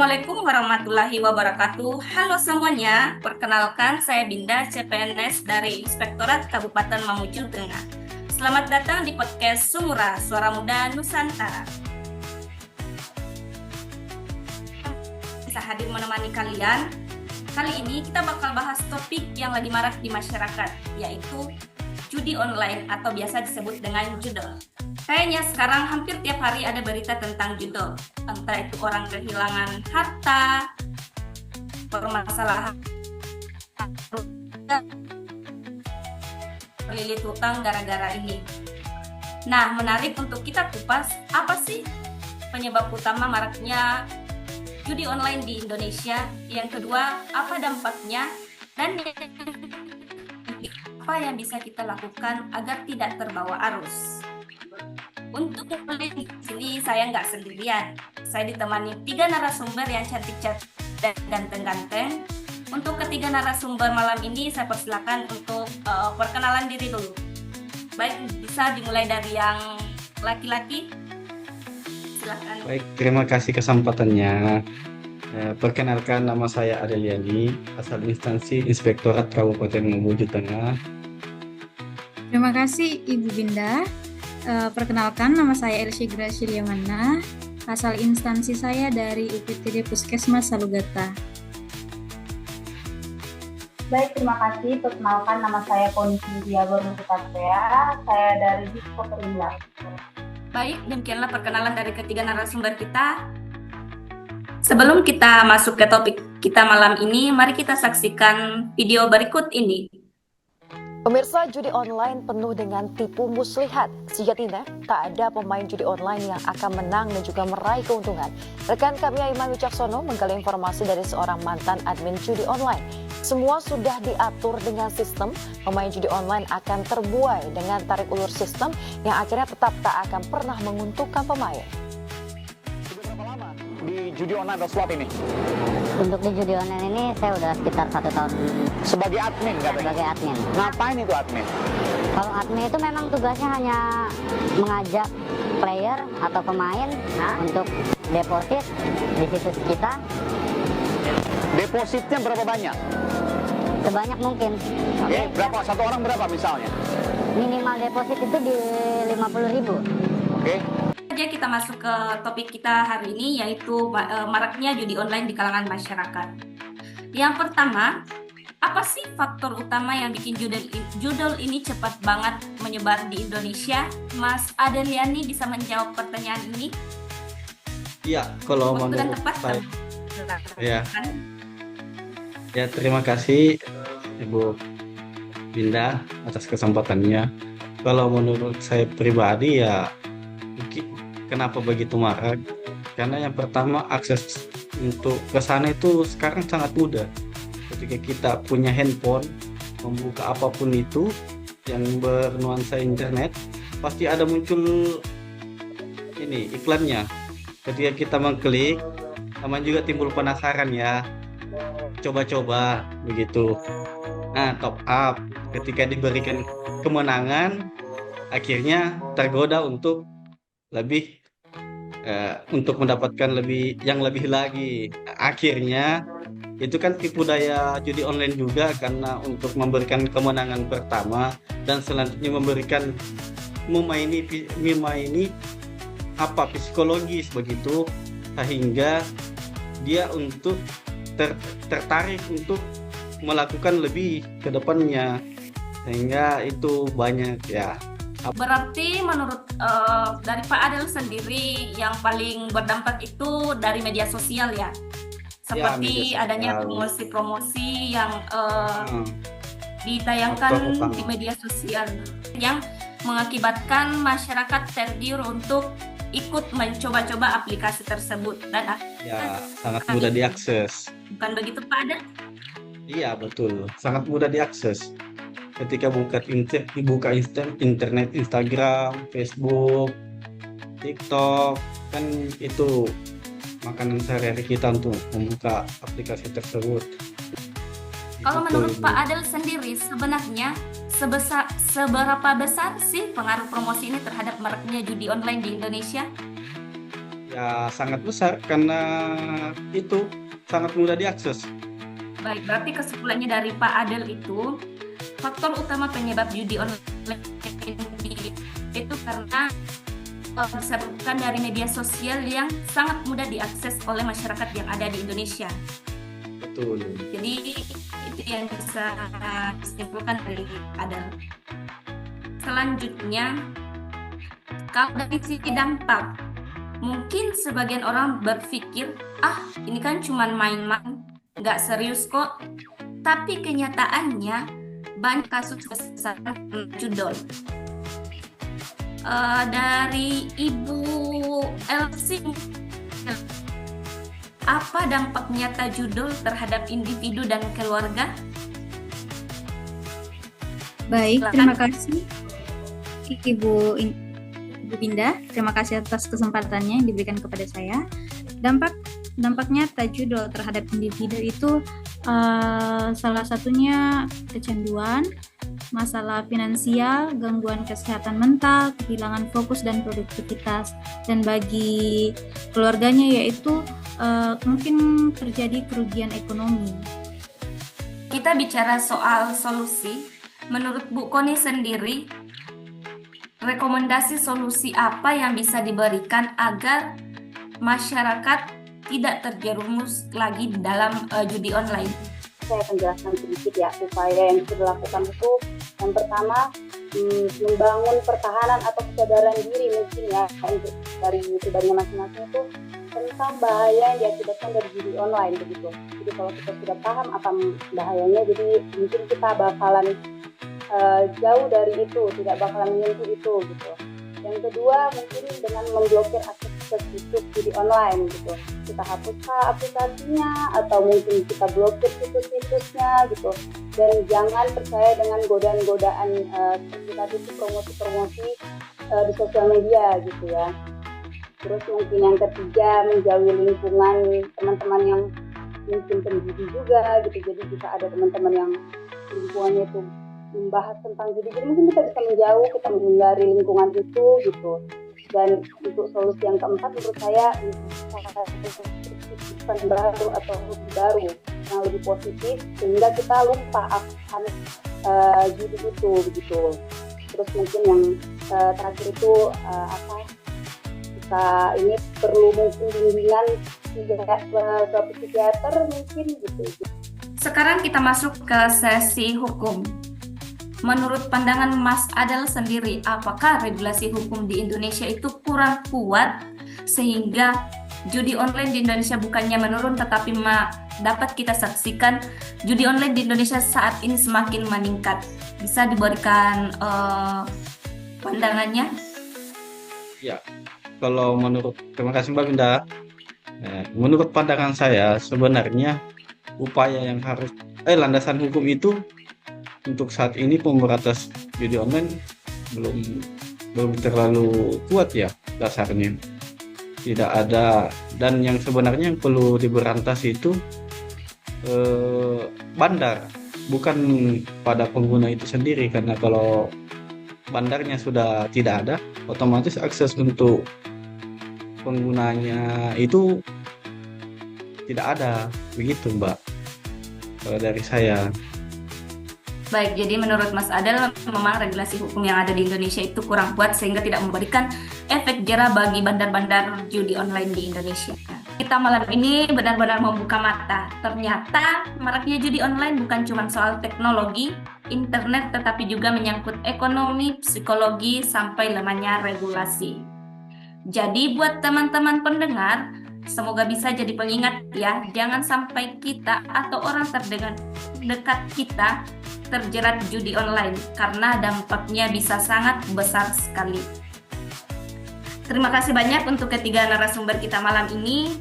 Assalamualaikum warahmatullahi wabarakatuh. Halo semuanya, perkenalkan saya Binda, CPNS dari Inspektorat Kabupaten Mamuju Tengah. Selamat datang di podcast Sumura, Suara Muda Nusantara. Bisa hadir menemani kalian. Kali ini kita bakal bahas topik yang lagi marak di masyarakat, yaitu judi online atau biasa disebut dengan judol. Kayaknya sekarang hampir tiap hari ada berita tentang judol, entah itu orang kehilangan harta, permasalahan lilit hutang gara-gara ini. Nah, menarik untuk kita kupas, apa sih penyebab utama maraknya judi online di Indonesia? Yang kedua, apa dampaknya? Dan apa yang bisa kita lakukan agar tidak terbawa arus? Untuk mulai di sini saya nggak sendirian. Saya ditemani 3 narasumber yang cantik-cantik dan ganteng-ganteng. Untuk ketiga narasumber malam ini saya persilakan untuk perkenalan diri dulu. Baik, bisa dimulai dari yang laki-laki. Silakan. Baik, terima kasih kesempatannya. Perkenalkan, nama saya Adeliani, asal instansi Inspektorat Kabupaten Mamuju Tengah. Terima kasih Ibu Binda. Perkenalkan, nama saya Elsie Graciliamana, asal instansi saya dari UPTD Puskesmas Salugata. Baik, terima kasih. Perkenalkan, nama saya Poni Cynthia Bernukutasea, saya dari Disko Perindah. Baik, demikianlah perkenalan dari ketiga narasumber kita. Sebelum kita masuk ke topik kita malam ini, mari kita saksikan video berikut ini. Pemirsa, judi online penuh dengan tipu muslihat. Sejatinya, tak ada pemain judi online yang akan menang dan juga meraih keuntungan. Rekan kami Aiman Wicaksono menggali informasi dari seorang mantan admin judi online. Semua sudah diatur dengan sistem, pemain judi online akan terbuai dengan tarik ulur sistem yang akhirnya tetap tak akan pernah menguntungkan pemain. Sudah berapa lama di judi online atau slot ini? Untuk di judi online ini saya udah sekitar 1 tahun Sebagai admin katanya? sebagai admin. Ngapain itu admin? Kalau admin itu memang tugasnya hanya mengajak player atau pemain untuk deposit di situs kita Depositnya berapa banyak? sebanyak mungkin. Oke, berapa? Satu orang berapa misalnya? Minimal deposit itu di 50.000. Oke. Saja kita masuk ke topik kita hari ini, yaitu maraknya judi online di kalangan masyarakat. Yang pertama, apa sih faktor utama yang bikin judul ini cepat banget menyebar di Indonesia? Mas Adeliani bisa menjawab pertanyaan ini? Iya, kalau Waktu dan menurut tepat. saya, ya terima kasih Ibu Binda atas kesempatannya. Kalau menurut saya pribadi ya, kenapa begitu marak? Karena yang pertama, akses untuk ke sana itu sekarang sangat mudah. Ketika kita punya handphone, membuka apapun itu yang bernuansa internet, pasti ada muncul ini iklannya. Ketika kita mengklik, sama juga timbul penasaran ya, coba-coba begitu. Nah, top up ketika diberikan kemenangan, akhirnya tergoda untuk lebih untuk mendapatkan yang lebih lagi. Akhirnya itu kan tipu daya judi online juga, karena untuk memberikan kemenangan pertama dan selanjutnya memaini psikologis begitu, sehingga dia untuk tertarik untuk melakukan lebih ke depannya, sehingga itu banyak ya. Berarti menurut dari Pak Adel sendiri yang paling berdampak itu dari media sosial ya? Seperti media adanya sosial. promosi-promosi yang ditayangkan Faktor utama. di media sosial yang mengakibatkan masyarakat tergiur untuk ikut mencoba-coba aplikasi tersebut. Dan Ya, sangat mudah diakses. bukan begitu Pak Adel? Iya, betul. Sangat mudah diakses. Ketika buka internet, Instagram, Facebook, TikTok, kan itu makanan sehari-hari kita untuk membuka aplikasi tersebut. Kalau Gitu, menurut Ibu. Pak Adel sendiri, sebenarnya seberapa besar sih pengaruh promosi ini terhadap maraknya judi online di Indonesia? Ya, Ya sangat besar karena itu sangat mudah diakses. Baik, berarti kesimpulannya dari Pak Adel itu, faktor utama penyebab judi online itu karena disebabkan dari media sosial yang sangat mudah diakses oleh masyarakat yang ada di Indonesia. Betul. Jadi itu yang bisa disimpulkan dari Adel. Selanjutnya, kalau dari sisi dampak, mungkin sebagian orang berpikir, ini kan cuma main-main, nggak serius kok. Tapi kenyataannya banyak kasus kesesatan judol. Dari Ibu Elsie, apa dampak nyata judol terhadap individu dan keluarga? Baik, Silakan. terima kasih Ibu Binda. Terima kasih atas kesempatannya yang diberikan kepada saya. Dampak nyata judol terhadap individu itu salah satunya kecanduan, masalah finansial, gangguan kesehatan mental, kehilangan fokus dan produktivitas, dan bagi keluarganya yaitu mungkin terjadi kerugian ekonomi. Kita bicara soal solusi. Menurut Bu Koni sendiri, rekomendasi solusi apa yang bisa diberikan agar masyarakat tidak terjerumus lagi di dalam judi online? Saya akan jelaskan sedikit ya, upaya yang bisa dilakukan itu yang pertama membangun pertahanan atau kesadaran diri mungkin ya dari pribadinya masing-masing itu tentang bahaya yang diakibatkan dari judi online begitu. Jadi kalau kita sudah paham apa bahayanya, jadi mungkin kita bakalan jauh dari itu, tidak bakalan menyentuh itu gitu. Yang kedua mungkin dengan memblokir akses situs judi online gitu. Kita hapuskan aplikasinya atau mungkin kita blokir situs-situsnya gitu. Dan jangan percaya dengan godaan-godaan seperti tadi itu promosi-promosi di sosial media gitu ya. Terus mungkin yang ketiga menjauhi lingkungan teman-teman yang mungkin penjudi juga gitu. Jadi jika ada teman-teman yang lingkungannya itu membahas tentang judi, jadi mungkin kita bisa menjauh, kita menghindari lingkungan itu gitu. Dan untuk solusi yang keempat menurut saya kehidupan baru atau hobi baru yang lebih positif sehingga kita lupa akan judi itu begitu. Terus mungkin yang terakhir itu kita ini perlu mungkin bimbingan ke psikiater mungkin gitu. Sekarang kita masuk ke sesi hukum. Menurut pandangan Mas Adel sendiri, apakah regulasi hukum di Indonesia itu kurang kuat sehingga judi online di Indonesia bukannya menurun tetapi dapat kita saksikan judi online di Indonesia saat ini semakin meningkat? Bisa diberikan pandangannya? Ya, kalau terima kasih Mbak Binda. Menurut pandangan saya sebenarnya upaya yang harus landasan hukum itu untuk saat ini pemberantas judi online belum terlalu kuat ya dasarnya. Tidak ada, dan yang sebenarnya yang perlu diberantas itu bandar, bukan pada pengguna itu sendiri, karena kalau bandarnya sudah tidak ada, otomatis akses untuk penggunanya itu tidak ada, begitu Mbak. Kalau dari saya. Baik, jadi menurut Mas Adel memang regulasi hukum yang ada di Indonesia itu kurang kuat sehingga tidak memberikan efek jera bagi bandar-bandar judi online di Indonesia. Kita malam ini benar-benar membuka mata. Ternyata maraknya judi online bukan cuma soal teknologi, internet, tetapi juga menyangkut ekonomi, psikologi, sampai lemahnya regulasi. Jadi buat teman-teman pendengar, semoga bisa jadi pengingat ya, jangan sampai kita atau orang terdekat kita terjerat judi online karena dampaknya bisa sangat besar sekali. Terima kasih banyak untuk ketiga narasumber kita malam ini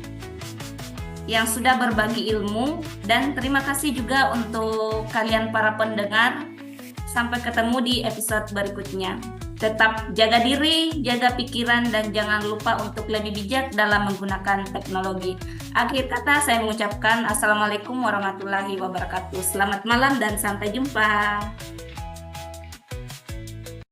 yang sudah berbagi ilmu, dan terima kasih juga untuk kalian para pendengar. Sampai ketemu di episode berikutnya. Tetap jaga diri, jaga pikiran, dan jangan lupa untuk lebih bijak dalam menggunakan teknologi. Akhir kata saya mengucapkan Assalamualaikum warahmatullahi wabarakatuh. Selamat malam dan sampai jumpa.